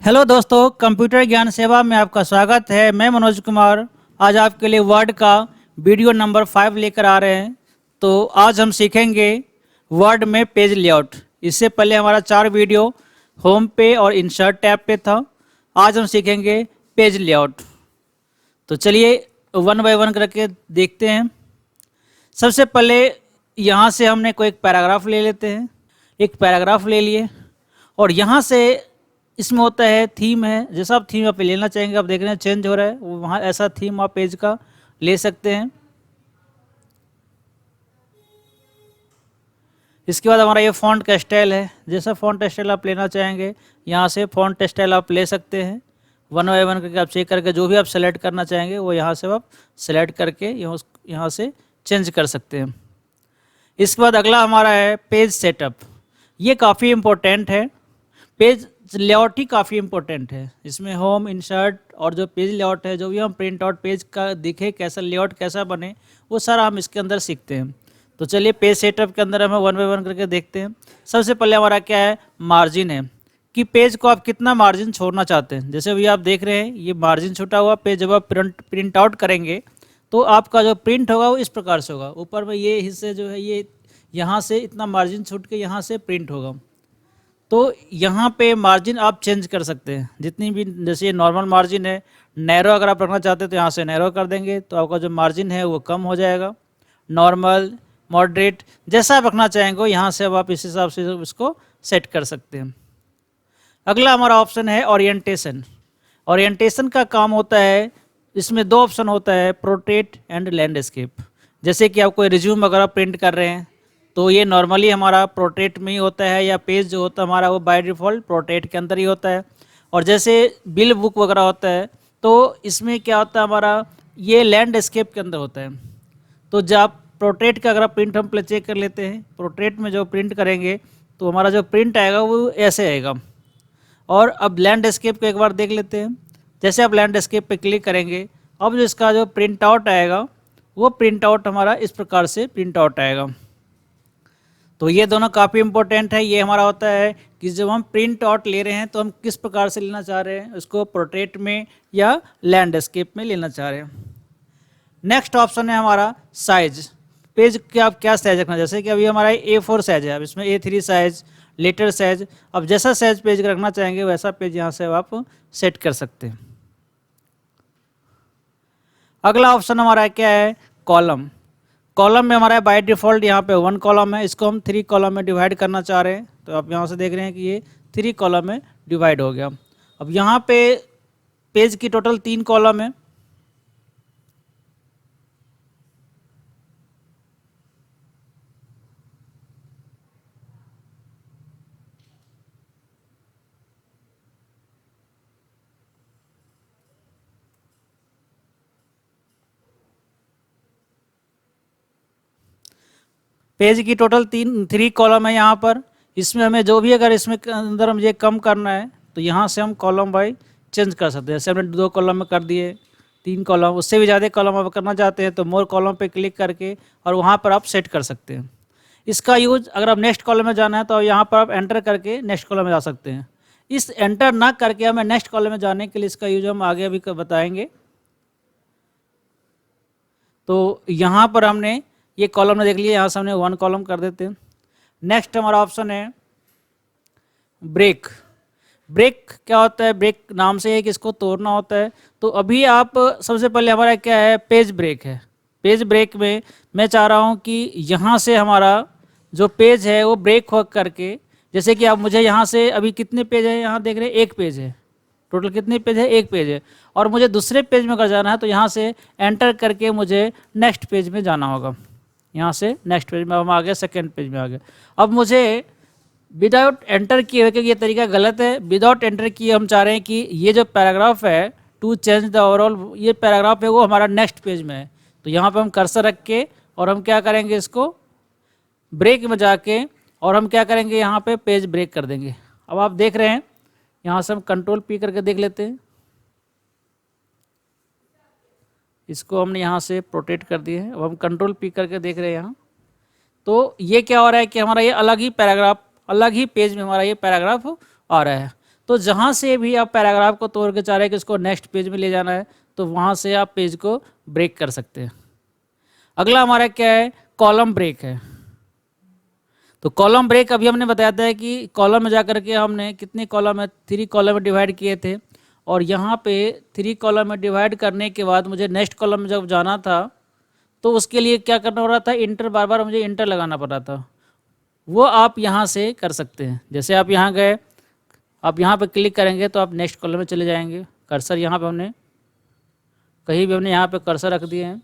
Hello दोस्तों, computer ज्ञान सेवा में आपका स्वागत है। मैं मनोज कुमार आज आपके लिए वर्ड का वीडियो नंबर 5 लेकर आ रहे हैं। तो आज हम सीखेंगे वर्ड में पेज लेआउट। इससे पहले हमारा 4 वीडियो होम पे और इंसर्ट टैब पे था। आज हम सीखेंगे पेज लेआउट। तो चलिए वन बाय वन करके देखते हैं। सबसे पहले यहाँ से हमने कोई एक पैराग्राफ ले लेते हैं। एक पैराग्राफ ले लिए और यहाँ से इसमें होता है थीम है। जैसा आप थीम आप लेना चाहेंगे, आप देख रहे हैं चेंज हो रहा है, वो वहाँ ऐसा थीम आप पेज का ले सकते हैं। इसके बाद हमारा ये फॉन्ट का स्टाइल है। जैसा फॉन्ट स्टाइल आप लेना चाहेंगे यहाँ से फॉन्ट स्टाइल आप ले सकते हैं। वन बाय वन करके आप चेक करके जो भी आप सेलेक्ट करना चाहेंगे वो यहाँ से आप सेलेक्ट करके यहाँ से चेंज कर सकते हैं। इसके बाद अगला हमारा है पेज सेटअप। ये काफ़ी इम्पोर्टेंट है। पेज लेआउट ही काफ़ी इम्पोर्टेंट है। इसमें होम, इंसर्ट और जो पेज लेआउट है, जो भी हम प्रिंट आउट पेज का दिखे कैसा लेआउट कैसा बने, वो सारा हम इसके अंदर सीखते हैं। तो चलिए पेज सेटअप के अंदर हमें वन बाय वन करके देखते हैं। सबसे पहले हमारा क्या है, मार्जिन है कि पेज को आप कितना मार्जिन छोड़ना चाहते हैं। जैसे अभी आप देख रहे हैं ये मार्जिन छूटा हुआ पेज, जब आप प्रिंट आउट करेंगे तो आपका जो प्रिंट होगा वो इस प्रकार से होगा। ऊपर में ये हिस्से जो है ये यहाँ से इतना मार्जिन छूट के यहाँ से प्रिंट होगा। तो यहाँ पे मार्जिन आप चेंज कर सकते हैं जितनी भी। जैसे ये नॉर्मल मार्जिन है, नैरो अगर आप रखना चाहते हैं तो यहाँ से नैरो कर देंगे तो आपका जो मार्जिन है वो कम हो जाएगा। नॉर्मल, मॉडरेट, जैसा आप रखना चाहेंगे यहाँ से अब आप इस हिसाब से इसको सेट कर सकते हैं। अगला हमारा ऑप्शन है ओरिएंटेशन। ओरिएंटेशन का काम होता है, इसमें 2 ऑप्शन होता है, पोर्ट्रेट एंड लैंडस्केप। जैसे कि आप कोई रिज्यूम वगैरह प्रिंट कर रहे हैं तो ये नॉर्मली हमारा पोर्ट्रेट में ही होता है, या पेज जो होता है हमारा वो बाय डिफ़ॉल्ट पोर्ट्रेट के अंदर ही होता है। और जैसे बिल बुक वगैरह होता है तो इसमें क्या होता है हमारा, ये लैंडस्केप के अंदर होता है। तो जब आप पोर्ट्रेट का अगर प्रिंट हम चेक कर लेते हैं, पोर्ट्रेट में जो प्रिंट करेंगे तो हमारा जो प्रिंट आएगा वो ऐसे आएगा। और अब लैंडस्केप को एक बार देख लेते हैं। जैसे आप लैंडस्केप पे क्लिक करेंगे, अब जो इसका जो प्रिंट आउट आएगा वो प्रिंट आउट हमारा इस प्रकार से प्रिंट आउट आएगा। तो ये दोनों काफ़ी इंपॉर्टेंट है। ये हमारा होता है कि जब हम प्रिंट आउट ले रहे हैं तो हम किस प्रकार से लेना चाह रहे हैं, उसको पोर्ट्रेट में या लैंडस्केप में लेना चाह रहे हैं। नेक्स्ट ऑप्शन है हमारा साइज। पेज के आप क्या साइज रखना, जैसे कि अभी हमारा A4 साइज है, अब इसमें A3 साइज, लेटर साइज, अब जैसा साइज पेज का रखना चाहेंगे वैसा पेज यहाँ से आप सेट कर सकते हैं। अगला ऑप्शन हमारा क्या है, कॉलम। कॉलम में हमारा बाय डिफ़ॉल्ट यहाँ पे 1 कॉलम है, इसको हम 3 कॉलम में डिवाइड करना चाह रहे हैं। तो आप यहाँ से देख रहे हैं कि ये 3 कॉलम में डिवाइड हो गया। अब यहाँ पे पेज की टोटल 3 कॉलम है। पेज की टोटल 3 कॉलम है यहाँ पर। इसमें हमें जो भी अगर इसमें अंदर हम ये कम करना है तो यहाँ से हम कॉलम बाई चेंज कर सकते हैं। जैसे हमने 2 कॉलम में कर दिए, 3 कॉलम, उससे भी ज़्यादा कॉलम आप करना चाहते हैं तो मोर कॉलम पे क्लिक करके और वहाँ पर आप सेट कर सकते हैं। इसका यूज अगर आप नेक्स्ट कॉलम में जाना है तो यहाँ पर आप एंटर करके नेक्स्ट कॉलम में जा सकते हैं। इस एंटर ना करके हमें नेक्स्ट कॉलम में जाने के लिए इसका यूज हम आगे अभी बताएंगे। तो यहाँ पर हमने ये कॉलम ने देख लिया, यहाँ से हमने 1 कॉलम कर देते हैं। नेक्स्ट हमारा ऑप्शन है ब्रेक। ब्रेक क्या होता है, ब्रेक नाम से है कि इसको तोड़ना होता है। तो अभी आप सबसे पहले हमारा क्या है, पेज ब्रेक है। पेज ब्रेक में मैं चाह रहा हूँ कि यहाँ से हमारा जो पेज है वो ब्रेक हो करके, जैसे कि आप मुझे यहाँ से अभी कितने पेज है यहाँ देख रहे हैं, 1 पेज है। टोटल कितने पेज है, 1 पेज है। और मुझे दूसरे पेज में अगर जाना है तो यहाँ से एंटर करके मुझे नेक्स्ट पेज में जाना होगा। यहाँ से नेक्स्ट पेज में हम आ गए, सेकेंड पेज में आ गए। अब मुझे विदाउट एंटर किए हुए, क्योंकि ये तरीका गलत है, विदाउट एंटर किए हम चाह रहे हैं कि ये जो पैराग्राफ है टू चेंज द ओवरऑल, ये पैराग्राफ है वो हमारा नेक्स्ट पेज में है। तो यहाँ पे हम कर्सर रख के और हम क्या करेंगे, इसको ब्रेक में जाके और हम क्या करेंगे, यहाँ पे पेज ब्रेक कर देंगे। अब आप देख रहे हैं यहाँ से हम कंट्रोल P करके देख लेते हैं। इसको हमने यहाँ से प्रोटेक्ट कर दिए हैं। अब हम कंट्रोल P करके देख रहे हैं यहाँ। तो ये क्या हो रहा है कि हमारा ये अलग ही पैराग्राफ, अलग ही पेज में हमारा ये पैराग्राफ आ रहा है। तो जहाँ से भी आप पैराग्राफ को तोड़ के चाह रहे हैं कि इसको नेक्स्ट पेज में ले जाना है, तो वहाँ से आप पेज को ब्रेक कर सकते हैं। अगला हमारा क्या है, कॉलम ब्रेक है। तो कॉलम ब्रेक अभी हमने बताया था कि कॉलम में जाकर के हमने कितने कॉलम है, 3 कॉलम में डिवाइड किए थे, और यहाँ पे 3 कॉलम में डिवाइड करने के बाद मुझे नेक्स्ट कॉलम में जब जाना था तो उसके लिए क्या करना हो रहा था, इंटर, बार बार मुझे इंटर लगाना पड़ रहा था। वो आप यहाँ से कर सकते हैं। जैसे आप यहाँ गए, आप यहाँ पे क्लिक करेंगे तो आप नेक्स्ट कॉलम में चले जाएंगे। कर्सर यहाँ पे हमने कहीं भी हमने यहाँ पे कर्सर रख दिए हैं,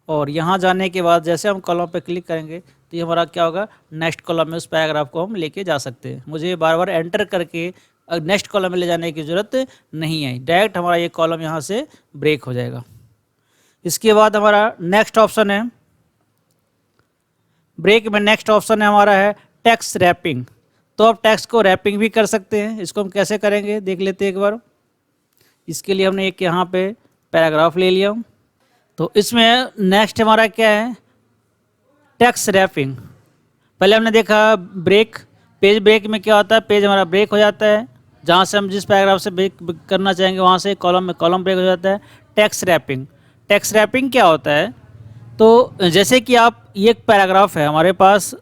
और यहाँ जाने के बाद जैसे हम कॉलम पे क्लिक करेंगे तो ये हमारा क्या होगा, नेक्स्ट कॉलम में उस पैराग्राफ को हम लेके जा सकते हैं। मुझे बार बार एंटर करके नेक्स्ट कॉलम में ले जाने की ज़रूरत नहीं है, डायरेक्ट हमारा ये कॉलम यहाँ से ब्रेक हो जाएगा। इसके बाद हमारा नेक्स्ट ऑप्शन है, ब्रेक में नेक्स्ट ऑप्शन है हमारा है टेक्स्ट रैपिंग। तो आप टेक्स्ट को रैपिंग भी कर सकते हैं। इसको हम कैसे करेंगे देख लेते हैं एक बार। इसके लिए हमने एक यहाँ पे पैराग्राफ ले लिया, तो इसमें नेक्स्ट हमारा क्या है, टेक्स्ट रैपिंग। पहले हमने देखा ब्रेक, पेज ब्रेक में क्या होता है, पेज हमारा ब्रेक हो जाता है, जहाँ से हम जिस पैराग्राफ से ब्रेक करना चाहेंगे वहाँ से कॉलम में कॉलम ब्रेक हो जाता है। टेक्स्ट रैपिंग, टेक्स्ट रैपिंग क्या होता है, तो जैसे कि आप, ये एक पैराग्राफ है हमारे पास,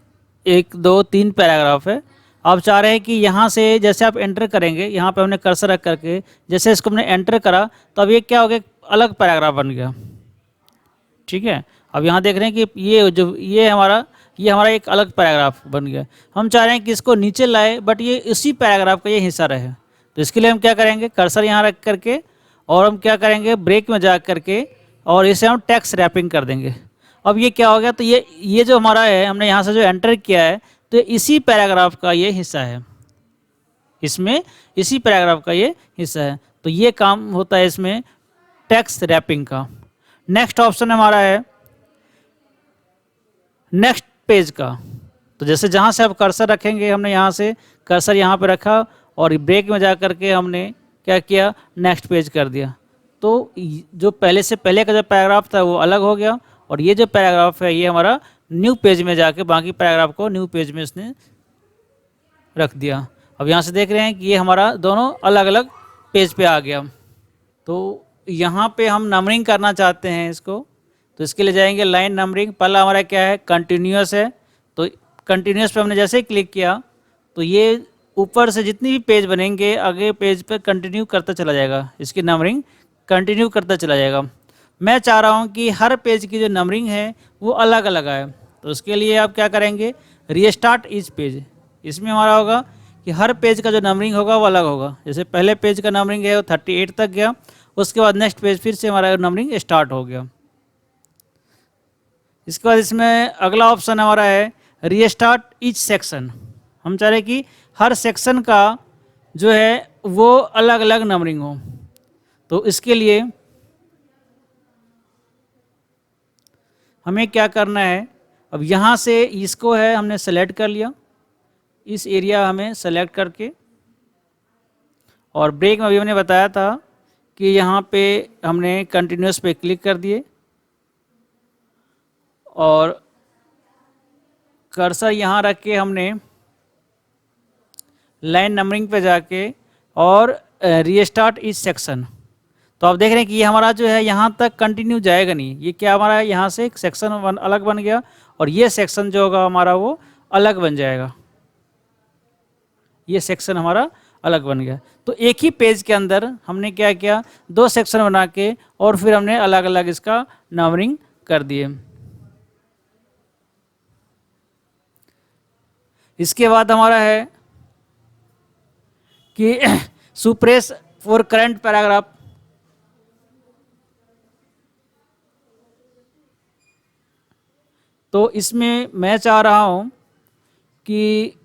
1 2 3 पैराग्राफ है। आप चाह रहे हैं कि यहाँ से जैसे आप एंटर करेंगे, यहाँ पे हमने कर्सर रख करके जैसे इसको हमने एंटर करा तो अब ये क्या हो गया, अलग पैराग्राफ बन गया। ठीक है, अब यहाँ देख रहे हैं कि ये हमारा एक अलग पैराग्राफ बन गया। हम चाह रहे हैं कि इसको नीचे लाए, बट ये इसी पैराग्राफ का ये हिस्सा रहे। तो इसके लिए हम क्या करेंगे, कर्सर यहाँ रख करके और हम क्या करेंगे, ब्रेक में जा करके और इसे हम टेक्स्ट रैपिंग कर देंगे। अब ये क्या हो गया, तो ये जो हमारा है, हमने यहाँ से जो एंटर किया है तो इसी पैराग्राफ का ये हिस्सा है, इसमें इसी पैराग्राफ का ये हिस्सा है। तो ये काम होता है इसमें टेक्स्ट रैपिंग का। नेक्स्ट ऑप्शन हमारा है नेक्स्ट पेज का। तो जैसे जहाँ से आप कर्सर रखेंगे, हमने यहाँ से कर्सर यहाँ पे रखा और ब्रेक में जा करके हमने क्या किया, नेक्स्ट पेज कर दिया। तो जो पहले से पहले का जो पैराग्राफ था वो अलग हो गया, और ये जो पैराग्राफ है ये हमारा न्यू पेज में जाके बाकी पैराग्राफ को न्यू पेज में इसने रख दिया। अब यहाँ से देख रहे हैं कि ये हमारा दोनों अलग अलग पेज पे आ गया। तो यहाँ पे हम नंबरिंग करना चाहते हैं इसको, तो इसके लिए जाएंगे लाइन नंबरिंग। पहला हमारा क्या है, कंटिन्यूअस है। तो कंटिन्यूअस पे हमने जैसे ही क्लिक किया तो ये ऊपर से जितनी भी पेज बनेंगे आगे पेज पे कंटिन्यू करता चला जाएगा, इसकी नंबरिंग कंटिन्यू करता चला जाएगा। मैं चाह रहा हूँ कि हर पेज की जो नंबरिंग है वो अलग अलग आए, तो उसके लिए आप क्या करेंगे, रीस्टार्ट ईच पेज। इसमें हमारा होगा कि हर पेज का जो नंबरिंग होगा वो अलग होगा। जैसे पहले पेज का नंबरिंग है वो 38 तक गया, उसके बाद नेक्स्ट पेज फिर से हमारा नंबरिंग स्टार्ट हो गया। इसके बाद इसमें अगला ऑप्शन हमारा है रीस्टार्ट ईच सेक्शन। हम चाह रहे हैं कि हर सेक्शन का जो है वो अलग अलग नंबरिंग हो। तो इसके लिए हमें क्या करना है, अब यहाँ से इसको है हमने सेलेक्ट कर लिया, इस एरिया हमें सेलेक्ट करके, और ब्रेक में अभी हमने बताया था कि यहाँ पे हमने कंटिन्यूअस पे क्लिक कर दिए और कर्सर यहाँ रख के हमने लाइन नंबरिंग पे जाके और रीस्टार्ट ईच सेक्शन। तो आप देख रहे हैं कि ये हमारा जो है यहाँ तक कंटिन्यू जाएगा नहीं, ये क्या हमारा यहाँ से एक सेक्शन अलग बन गया और ये सेक्शन जो होगा हमारा वो अलग बन जाएगा, ये सेक्शन हमारा अलग बन गया। तो एक ही पेज के अंदर हमने क्या किया, 2 सेक्शन बना के और फिर हमने अलग अलग इसका नंबरिंग कर दिए। इसके बाद हमारा है कि सुप्रेस फॉर करंट पैराग्राफ। तो इसमें मैं चाह रहा हूँ कि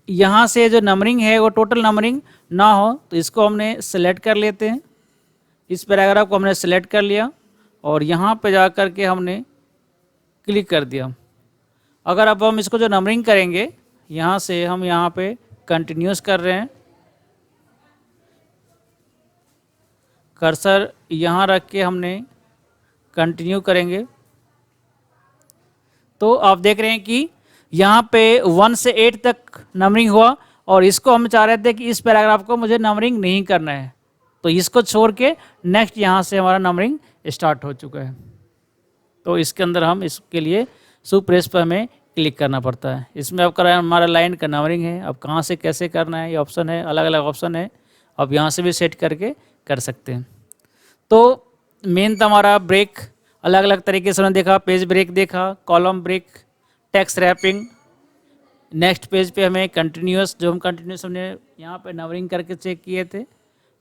यहाँ से जो नंबरिंग है वो टोटल नंबरिंग ना हो, तो इसको हमने सेलेक्ट कर लेते हैं। इस पैराग्राफ को हमने सेलेक्ट कर लिया और यहाँ पे जा कर के हमने क्लिक कर दिया। अगर अब हम इसको जो नंबरिंग करेंगे, यहाँ से हम यहाँ पे कंटिन्यूस कर रहे हैं, कर्सर यहाँ रख के हमने कंटिन्यू करेंगे, तो आप देख रहे हैं कि यहाँ पे 1 से 8 तक नंबरिंग हुआ और इसको हम चाह रहे थे कि इस पैराग्राफ को मुझे नंबरिंग नहीं करना है, तो इसको छोड़ के नेक्स्ट यहाँ से हमारा नंबरिंग स्टार्ट हो चुका है। तो इसके अंदर हम इसके लिए सुप्रेस पर हमें क्लिक करना पड़ता है। इसमें अब करा हमारा लाइन का नंबरिंग है, अब कहाँ से कैसे करना है ये ऑप्शन है, अलग अलग ऑप्शन है, अब यहाँ से भी सेट करके कर सकते हैं। तो मेन तो हमारा ब्रेक अलग अलग तरीके से हमने देखा, पेज ब्रेक देखा, column break, text wrapping, next page पे हमें कंटिन्यूस, जो हम कंटिन्यूस हमने यहाँ पे नंबरिंग करके चेक किए थे।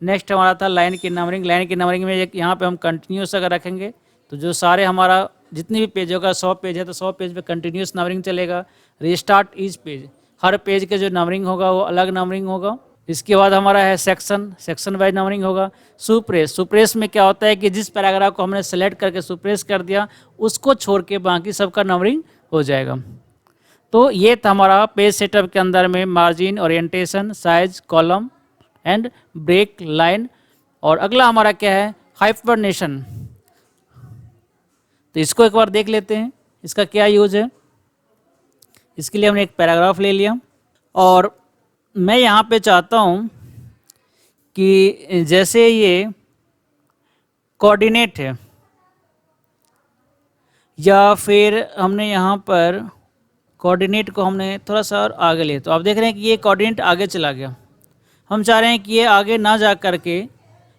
नेक्स्ट हमारा था लाइन की नंबरिंग। लाइन की नंबरिंग में एक यहाँ पे हम कंटिन्यूस अगर रखेंगे तो जो सारे हमारा जितने भी पेज होगा, 100 पेज है तो 100 पेज पे कंटिन्यूस नंबरिंग चलेगा। रिस्टार्ट ईच पेज, हर पेज के जो नंबरिंग होगा वो अलग नंबरिंग होगा। इसके बाद हमारा है सेक्शन, सेक्शन वाइज नंबरिंग होगा। सुप्रेस, सुप्रेस में क्या होता है कि जिस पैराग्राफ को हमने सेलेक्ट करके सुप्रेस कर दिया उसको छोड़ के बाकी सबका नंबरिंग हो जाएगा। तो ये था हमारा पेज सेटअप के अंदर में margin, orientation, size, column and break, line. और अगला हमारा क्या है, हाइपरनेशन। तो इसको एक बार देख लेते हैं इसका क्या यूज है। इसके लिए हमने एक पैराग्राफ ले लिया और मैं यहाँ पे चाहता हूँ कि जैसे ये कोऑर्डिनेट है या फिर हमने यहाँ पर कोऑर्डिनेट को हमने थोड़ा सा और आगे ले, तो आप देख रहे हैं कि ये कोऑर्डिनेट आगे चला गया। हम चाह रहे हैं कि ये आगे ना जा करके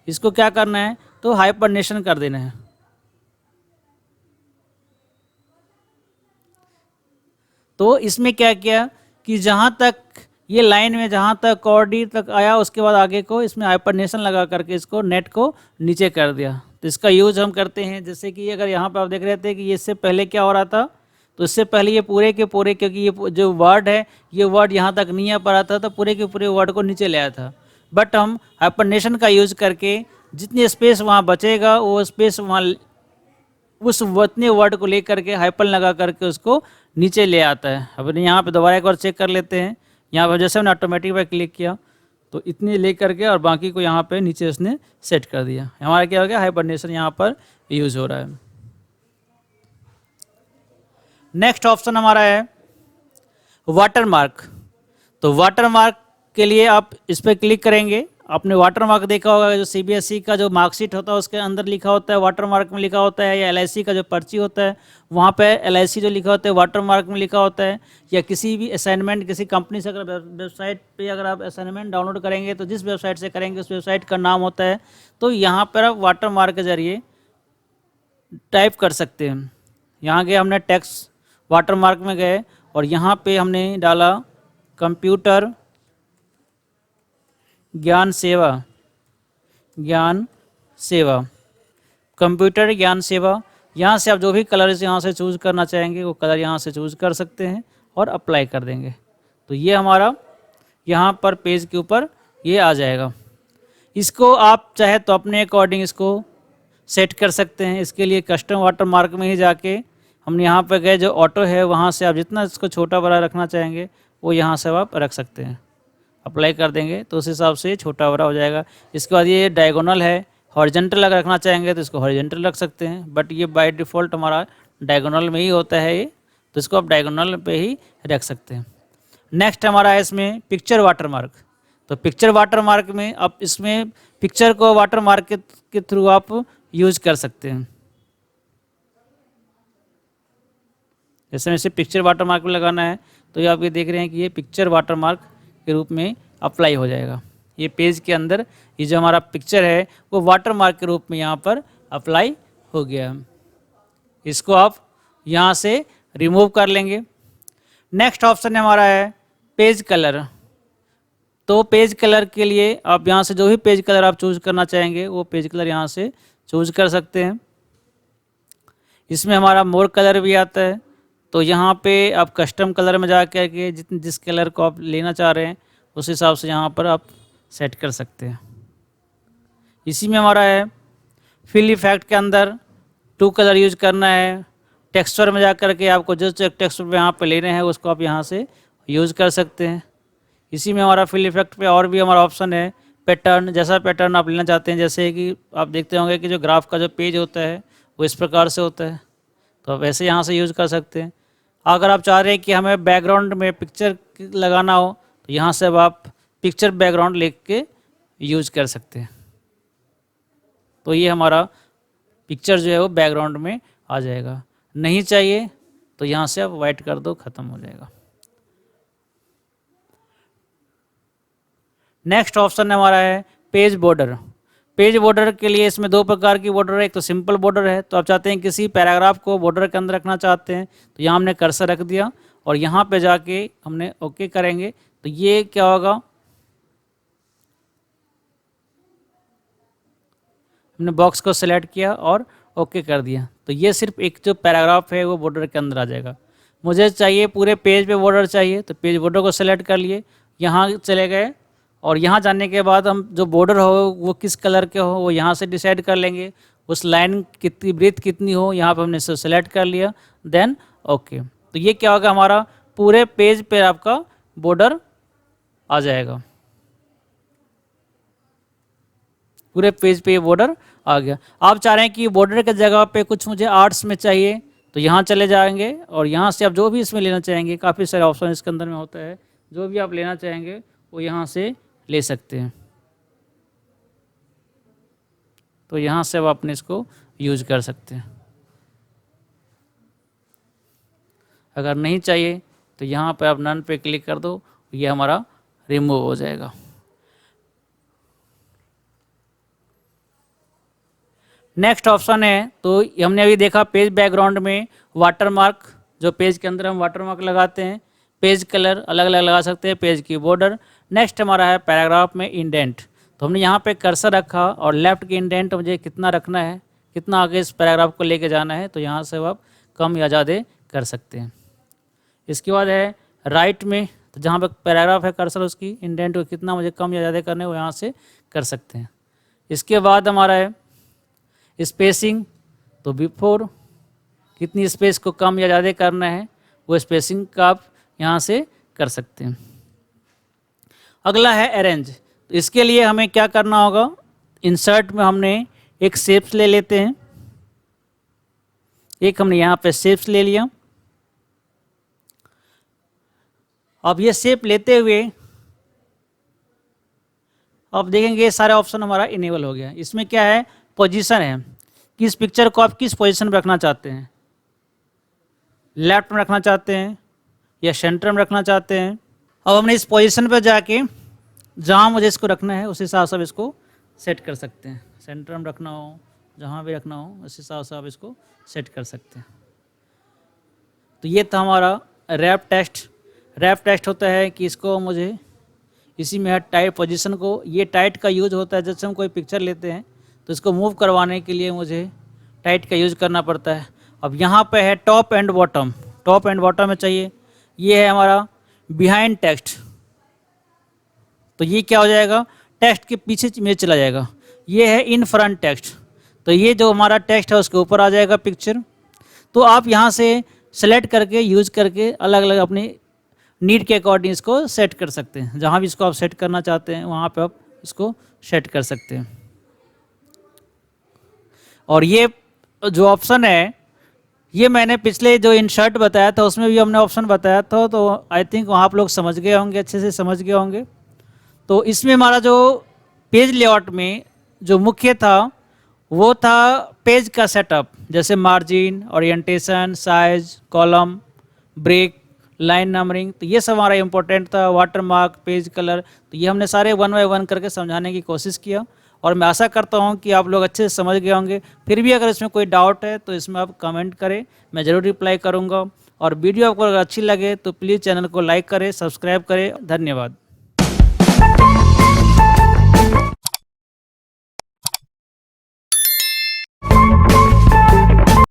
इसको क्या करना है, तो हाइपरनेशन कर देना है। तो इसमें क्या किया कि जहाँ तक ये लाइन में जहाँ तक कॉर्डी तक आया उसके बाद आगे को इसमें हाइपरनेशन लगा करके इसको नेट को नीचे कर दिया। तो इसका यूज हम करते हैं, जैसे कि अगर यहाँ पर आप देख रहे थे कि इससे पहले क्या हो रहा था, तो इससे पहले ये पूरे के पूरे, क्योंकि ये जो वर्ड है ये वर्ड यहाँ तक नहीं आ पा रहा था तो पूरे के पूरे वर्ड को नीचे ले आया था। बट हम हाइपरनेशन का यूज करके जितनी स्पेस वहाँ बचेगा वो स्पेस वहाँ उस उतने वर्ड को ले करके हाइपर लगा करके उसको नीचे ले आता है। अब यहाँ पे दोबारा एक बार चेक कर लेते हैं। यहाँ पर जैसे हमने ऑटोमेटिक पर क्लिक किया तो इतनी ले करके और बाकी को यहाँ पे नीचे उसने सेट कर दिया। हमारा क्या हो गया, हाइपरनेशन यहाँ पर यूज हो रहा है। नेक्स्ट ऑप्शन हमारा है वाटरमार्क। तो वाटरमार्क के लिए आप इस पर क्लिक करेंगे। आपने वाटरमार्क देखा होगा, जो सीबीएसई का जो मार्कशीट होता है उसके अंदर लिखा होता है वाटरमार्क में लिखा होता है, या एलआईसी का जो पर्ची होता है वहाँ पे एलआईसी जो लिखा होता है वाटरमार्क में लिखा होता है। या किसी भी असाइनमेंट किसी कंपनी से अगर वेबसाइट पे अगर आप असाइनमेंट डाउनलोड करेंगे तो जिस वेबसाइट से करेंगे उस वेबसाइट का नाम होता है। तो यहाँ पर आप वाटरमार्क के ज़रिए टाइप कर सकते हैं। यहाँ गए हमने टेक्स्ट वाटरमार्क में गए और यहाँ पे हमने डाला कंप्यूटर ज्ञान सेवा, ज्ञान सेवा, कंप्यूटर ज्ञान सेवा। यहाँ से आप जो भी कलर यहाँ से चूज़ करना चाहेंगे वो कलर यहाँ से चूज़ कर सकते हैं और अप्लाई कर देंगे। तो ये हमारा यहाँ पर पेज के ऊपर ये आ जाएगा। इसको आप चाहे तो अपने अकॉर्डिंग इसको सेट कर सकते हैं। इसके लिए कस्टम वाटरमार्क में ही जाके हमने यहाँ पर गए, जो ऑटो है वहाँ से आप जितना इसको छोटा बड़ा रखना चाहेंगे वो यहाँ से आप रख सकते हैं। अप्लाई कर देंगे तो उस हिसाब से छोटा बड़ा हो जाएगा। इसके बाद ये डायगोनल है, हॉरिजॉन्टल अगर रखना चाहेंगे तो इसको हॉरिजॉन्टल रख सकते हैं, बट ये बाय डिफ़ॉल्ट हमारा डायगोनल में ही होता है ये, तो इसको आप डायगोनल पे ही रख सकते हैं। नेक्स्ट हमारा है इसमें पिक्चर वाटरमार्क। तो पिक्चर वाटरमार्क में आप इसमें पिक्चर को वाटरमार्क के थ्रू आप यूज कर सकते हैं। जैसे में इसे पिक्चर वाटरमार्क में लगाना है तो ये आप ये देख रहे हैं कि ये पिक्चर वाटरमार्क के रूप में अप्लाई हो जाएगा। ये पेज के अंदर ये जो हमारा पिक्चर है वो वाटरमार्क के रूप में यहाँ पर अप्लाई हो गया। इसको आप यहाँ से रिमूव कर लेंगे। नेक्स्ट ऑप्शन हमारा है पेज कलर। तो पेज कलर के लिए आप यहाँ से जो भी पेज कलर आप चूज़ करना चाहेंगे वो पेज कलर यहाँ से चूज़ कर सकते हैं। इसमें हमारा मोर कलर भी आता है, तो यहाँ पे आप कस्टम कलर में जा कर के जिस कलर को आप लेना चाह रहे हैं उस हिसाब से यहाँ पर आप सेट कर सकते हैं। इसी में हमारा है फिल इफेक्ट के अंदर 2 कलर यूज करना है। टेक्सचर में जा कर के आपको जिस टेक्सचर यहाँ पे लेने हैं उसको आप यहाँ से यूज़ कर सकते हैं। इसी में हमारा फिल इफेक्ट पे और भी हमारा ऑप्शन है पैटर्न। जैसा पैटर्न आप लेना चाहते हैं, जैसे कि आप देखते होंगे कि जो ग्राफ का जो पेज होता है वो इस प्रकार से होता है, तो आप वैसे यहाँ से यूज़ कर सकते हैं। अगर आप चाह रहे हैं कि हमें बैकग्राउंड में पिक्चर लगाना हो तो यहाँ से अब आप पिक्चर बैकग्राउंड लिख के यूज कर सकते हैं। तो ये हमारा पिक्चर जो है वो बैकग्राउंड में आ जाएगा। नहीं चाहिए तो यहाँ से आप वाइट कर दो, ख़त्म हो जाएगा। नेक्स्ट ऑप्शन हमारा है पेज बॉर्डर। पेज बॉर्डर के लिए इसमें दो प्रकार की बॉर्डर है। एक तो सिंपल बॉर्डर है, तो आप चाहते हैं किसी पैराग्राफ को बॉर्डर के अंदर रखना चाहते हैं, तो यहाँ हमने कर्सर रख दिया और यहाँ पे जाके हमने ओके करेंगे तो ये क्या होगा, हमने बॉक्स को सिलेक्ट किया और ओके कर दिया, तो ये सिर्फ एक जो पैराग्राफ है वो बॉर्डर के अंदर आ जाएगा। मुझे चाहिए पूरे पेज पे बॉर्डर चाहिए, तो पेज बॉर्डर को सिलेक्ट कर लिए, यहाँ चले गए और यहाँ जाने के बाद हम जो बॉर्डर हो वो किस कलर के हो वो यहाँ से डिसाइड कर लेंगे। उस लाइन कितनी ब्रीथ कितनी हो यहाँ पर हमने इसे सेलेक्ट कर लिया, देन ओके। तो ये क्या होगा, हमारा पूरे पेज पे आपका बॉर्डर आ जाएगा। पूरे पेज पे ये बॉर्डर आ गया। आप चाह रहे हैं कि बॉर्डर के जगह पे कुछ मुझे आर्ट्स में चाहिए, तो यहाँ चले जाएंगे और यहाँ से आप जो भी इसमें लेना चाहेंगे, काफ़ी सारे ऑप्शन इसके अंदर में होता है, जो भी आप लेना चाहेंगे वो यहाँ से ले सकते हैं। तो यहाँ से अब अपने इसको यूज कर सकते हैं। अगर नहीं चाहिए तो यहाँ पे आप नन पे क्लिक कर दो, ये हमारा रिमूव हो जाएगा। नेक्स्ट ऑप्शन है, तो हमने अभी देखा पेज बैकग्राउंड में वाटरमार्क, जो पेज के अंदर हम वाटरमार्क लगाते हैं। पेज कलर अलग अलग लगा सकते हैं, पेज की बॉर्डर। नेक्स्ट हमारा है पैराग्राफ में इंडेंट। तो हमने यहाँ पे कर्सर रखा और लेफ्ट के इंडेंट मुझे कितना रखना है, कितना आगे इस पैराग्राफ को लेके जाना है, तो यहाँ से आप कम या ज़्यादा कर सकते हैं। इसके बाद है राइट में, तो जहाँ पे पैराग्राफ है कर्सर उसकी इंडेंट को कितना मुझे कम या ज़्यादा करना है वो यहाँ से कर सकते हैं। इसके बाद हमारा है स्पेसिंग, तो बिफोर कितनी स्पेस को कम या ज़्यादा करना है वो स्पेसिंग का आप यहाँ से कर सकते हैं। अगला है अरेंज। तो इसके लिए हमें क्या करना होगा, इंसर्ट में हमने एक शेप्स ले लेते हैं। एक हमने यहाँ पे शेप्स ले लिया। अब ये शेप लेते हुए अब देखेंगे ये सारे ऑप्शन हमारा इनेबल हो गया। इसमें क्या है, पोजीशन है कि इस पिक्चर को आप किस पोजीशन में रखना चाहते हैं, लेफ्ट में रखना चाहते हैं या सेंटर में रखना चाहते हैं। अब हमने इस पोजीशन पर जाके जहाँ मुझे इसको रखना है उस हिसाब से इसको सेट कर सकते हैं। सेंटर में रखना हो, जहाँ भी रखना हो उस हिसाब से आप इसको सेट कर सकते हैं। तो ये था हमारा रैप टेस्ट। रैप टेस्ट होता है कि इसको मुझे इसी में टाइट पोजीशन को, ये टाइट का यूज होता है जैसे हम कोई पिक्चर लेते हैं तो इसको मूव करवाने के लिए मुझे टाइट का यूज करना पड़ता है। अब यहाँ पे है top and bottom, top and bottom में चाहिए। ये है हमारा बिहाइंड टेक्स्ट, तो ये क्या हो जाएगा, टेक्स्ट के पीछे में चला जाएगा। ये है इन फ्रंट टेक्स्ट, तो ये जो हमारा टेक्स्ट है उसके ऊपर आ जाएगा पिक्चर। तो आप यहाँ से सेलेक्ट करके यूज करके अलग अलग अपनी नीड के अकॉर्डिंग इसको सेट कर सकते हैं। जहाँ भी इसको आप सेट करना चाहते हैं वहाँ पे आप इसको सेट कर सकते हैं। और ये जो ऑप्शन है ये मैंने पिछले जो इंसर्ट बताया था उसमें भी हमने ऑप्शन बताया था, तो आई थिंक वहाँ आप लोग समझ गए होंगे, अच्छे से समझ गए होंगे। तो इसमें हमारा जो पेज लेआउट में जो मुख्य था वो था पेज का सेटअप, जैसे margin, orientation, size, column, break, line numbering, तो ये सब हमारा इंपॉर्टेंट था। वाटरमार्क, पेज कलर, तो ये हमने सारे वन बाय वन करके समझाने की कोशिश किया और मैं आशा करता हूँ कि आप लोग अच्छे से समझ गए होंगे। फिर भी अगर इसमें कोई डाउट है तो इसमें आप कमेंट करें, मैं ज़रूर रिप्लाई करूँगा। और वीडियो आपको अगर अच्छी लगे तो प्लीज़ चैनल को लाइक करें, सब्सक्राइब करें। धन्यवाद।